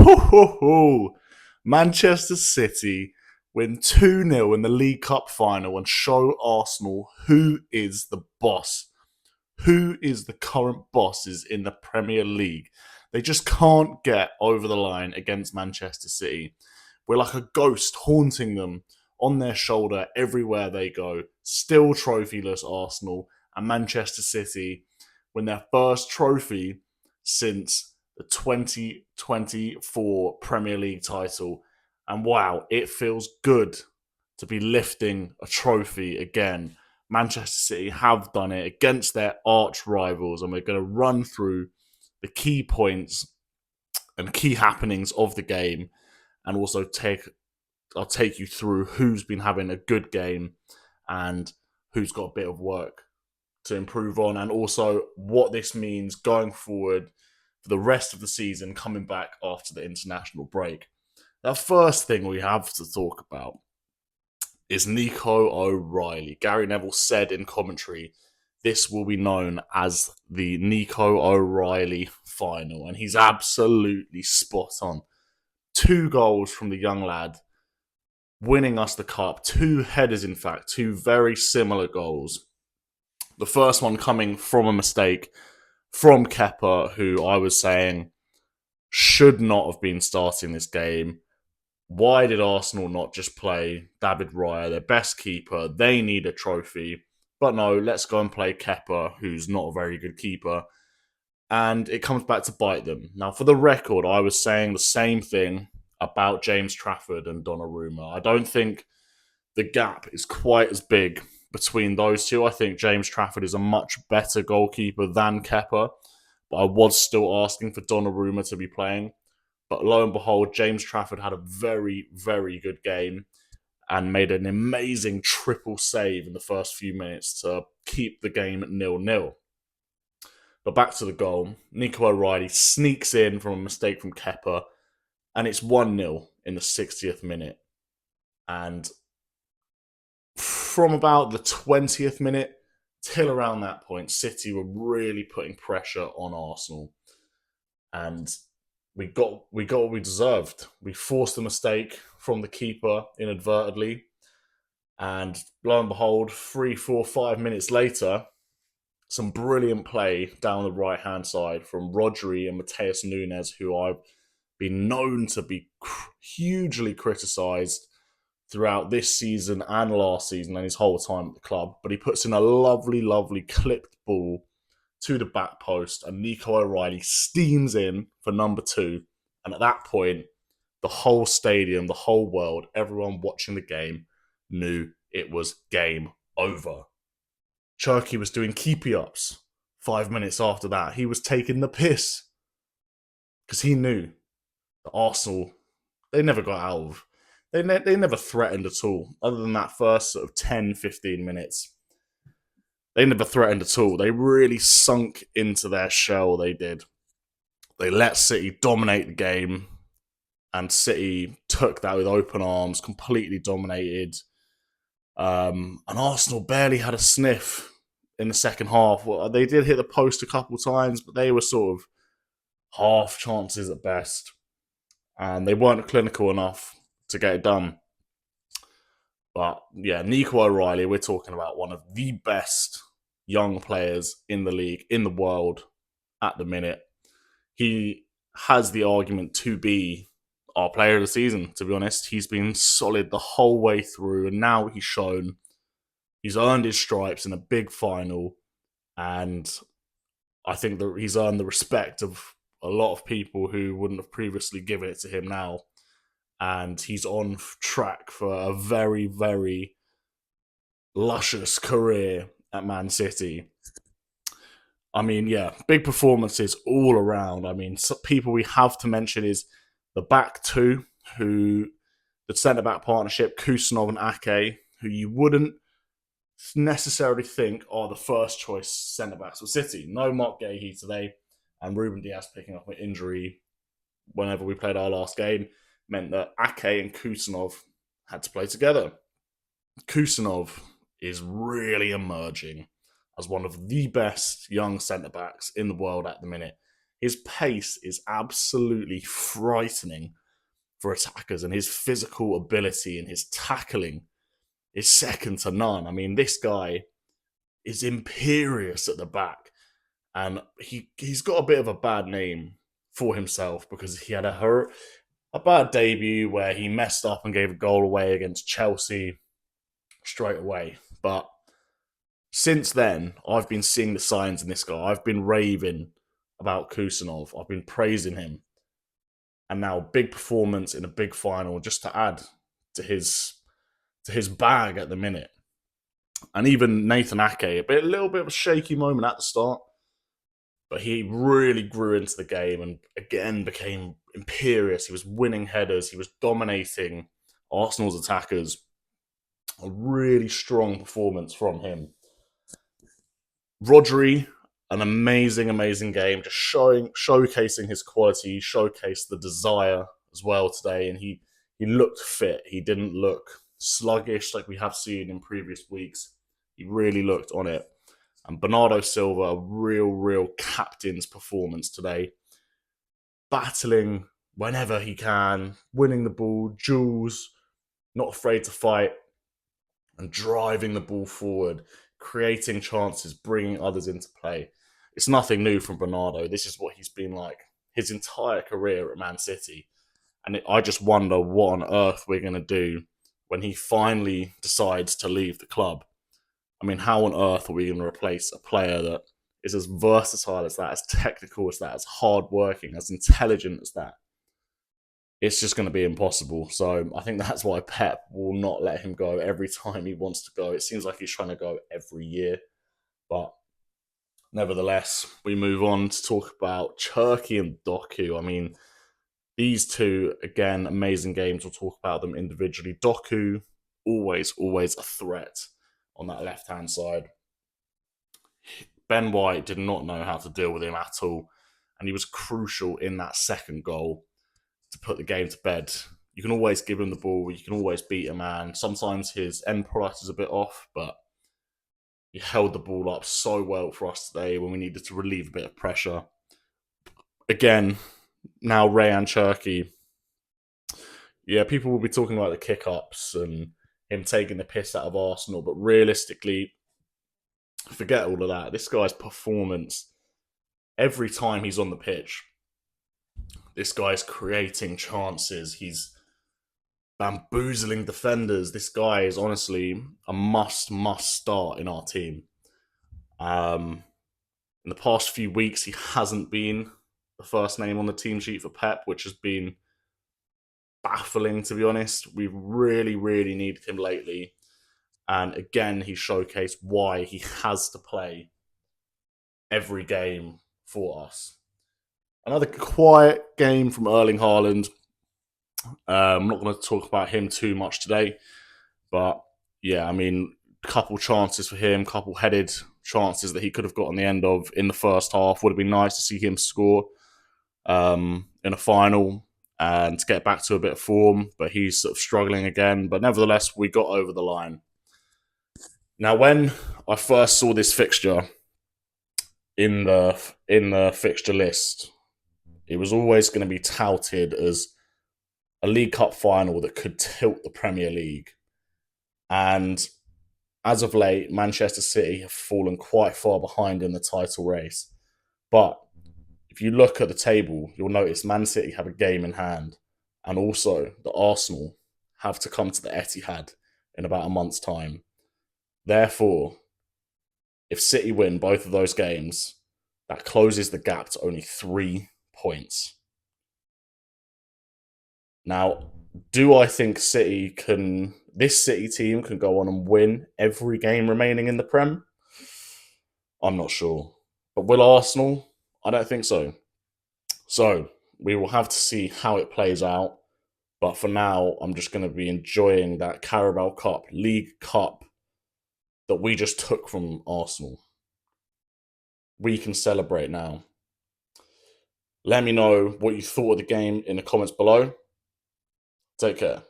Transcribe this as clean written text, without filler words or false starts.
Ho, ho, ho. Manchester City win 2-0 in the League Cup final and show Arsenal who is the boss. Who is the current bosses in the Premier League? They just can't get over the line against Manchester City. We're like a ghost haunting them on their shoulder everywhere they go. Still trophyless Arsenal, and Manchester City win their first trophy since the 2024 Premier League title. And wow, it feels good to be lifting a trophy again. Manchester City have done it against their arch rivals, and we're going to run through the key points and key happenings of the game, and also I'll take you through who's been having a good game and who's got a bit of work to improve on, and also what this means going forward for the rest of the season coming back after the international break. The first thing we have to talk about is Nico O'Reilly. Gary Neville said in commentary, this will be known as the Nico O'Reilly final, and he's absolutely spot on. 2 goals from the young lad, winning us the cup. 2 headers, in fact, 2 very similar goals. The first one coming from a mistake from Kepa, who I was saying should not have been starting this game. Why did Arsenal not just play David Raya, their best keeper? They need a trophy. But no, let's go and play Kepa, who's not a very good keeper. And it comes back to bite them. Now, for the record, I was saying the same thing about James Trafford and Donnarumma. I don't think the gap is quite as big between those two. I think James Trafford is a much better goalkeeper than Kepa. But I was still asking for Donnarumma to be playing. But lo and behold, James Trafford had a very, very good game and made an amazing triple save in the first few minutes to keep the game at 0-0. But back to the goal. Nico O'Reilly sneaks in from a mistake from Kepa, and it's 1-0 in the 60th minute. And from about the 20th minute till around that point, City were really putting pressure on Arsenal. And we got what we deserved. We forced a mistake from the keeper inadvertently, and lo and behold, 3, 4, 5 minutes later, some brilliant play down the right hand side from Rodri and Mateus Nunes, who I've been known to be hugely criticised throughout this season and last season and his whole time at the club. But he puts in a lovely, lovely clipped ball to the back post, and Nico O'Reilly steams in for number 2. And at that point, the whole stadium, the whole world, everyone watching the game knew it was game over. Cherky was doing keepy-ups 5 minutes after that. He was taking the piss because he knew that Arsenal, they never got out of. They never threatened at all, other than that first sort of 10, 15 minutes. They never threatened at all. They really sunk into their shell, they did. They let City dominate the game, and City took that with open arms, completely dominated. And Arsenal barely had a sniff in the second half. Well, they did hit the post a couple times, but they were sort of half chances at best. And they weren't clinical enough to get it done. But yeah, Nico O'Reilly, we're talking about one of the best young players in the league, in the world at the minute. He has the argument to be our player of the season, to be honest. He's been solid the whole way through, and now he's earned his stripes in a big final, and I think that he's earned the respect of a lot of people who wouldn't have previously given it to him now. And he's on track for a very, very luscious career at Man City. I mean, yeah, big performances all around. I mean, people we have to mention is the back two, the centre-back partnership, Kusanov and Ake, who you wouldn't necessarily think are the first choice centre-backs for City. No Mark Gahey today, and Ruben Dias picking up an injury whenever we played our last game meant that Ake and Kusanov had to play together. Kusanov is really emerging as one of the best young centre-backs in the world at the minute. His pace is absolutely frightening for attackers, and his physical ability and his tackling is second to none. I mean, this guy is imperious at the back, and he's got a bit of a bad name for himself because he had a bad debut where he messed up and gave a goal away against Chelsea straight away. But since then, I've been seeing the signs in this guy. I've been raving about Kusanov. I've been praising him, and now big performance in a big final just to add to his bag at the minute. And even Nathan Ake, a little bit of a shaky moment at the start, but he really grew into the game and again became imperious. He was winning headers. He was dominating Arsenal's attackers. A really strong performance from him. Rodri, an amazing, amazing game, just showcasing his quality, showcased the desire as well today, and he looked fit. He didn't look sluggish like we have seen in previous weeks. He really looked on it. And Bernardo Silva, a real captain's performance today, battling whenever he can, winning the ball, duels, not afraid to fight, and driving the ball forward, creating chances, bringing others into play. It's nothing new from Bernardo. This is what he's been like his entire career at Man City. And I just wonder what on earth we're going to do when he finally decides to leave the club. I mean, how on earth are we going to replace a player that is as versatile as that, as technical as that, as hardworking, as intelligent as that? It's just going to be impossible. So I think that's why Pep will not let him go every time he wants to go. It seems like he's trying to go every year. But nevertheless, we move on to talk about Cherki and Doku. I mean, these two, again, amazing games. We'll talk about them individually. Doku, always a threat on that left-hand side. Ben White did not know how to deal with him at all. And he was crucial in that second goal to put the game to bed. You can always give him the ball. You can always beat a man. Sometimes his end product is a bit off, but he held the ball up so well for us today when we needed to relieve a bit of pressure. Again, now Rayan Cherki. Yeah, people will be talking about the kick-ups and him taking the piss out of Arsenal, but realistically, forget all of that. This guy's performance, every time he's on the pitch, this guy's creating chances. He's bamboozling defenders. This guy is honestly a must start in our team. In the past few weeks, he hasn't been the first name on the team sheet for Pep, which has been baffling, to be honest. We've really needed him lately. And again, he showcased why he has to play every game for us. Another quiet game from Erling Haaland. I'm not going to talk about him too much today. But yeah, I mean, couple chances for him, couple headed chances that he could have got on the end of in the first half. Would have been nice to see him score in a final and to get back to a bit of form, but he's sort of struggling again. But nevertheless, we got over the line. Now, when I first saw this fixture in the fixture list, it was always going to be touted as a League Cup final that could tilt the Premier League. And as of late, Manchester City have fallen quite far behind in the title race. But if you look at the table, you'll notice Man City have a game in hand. And also, the Arsenal have to come to the Etihad in about a month's time. Therefore, if City win both of those games, that closes the gap to only 3 points. Now, do I think this City team can go on and win every game remaining in the Prem? I'm not sure. But will Arsenal? I don't think so. So, we will have to see how it plays out. But for now, I'm just going to be enjoying that Carabao Cup, League Cup that we just took from Arsenal. We can celebrate now. Let me know what you thought of the game in the comments below. Take care.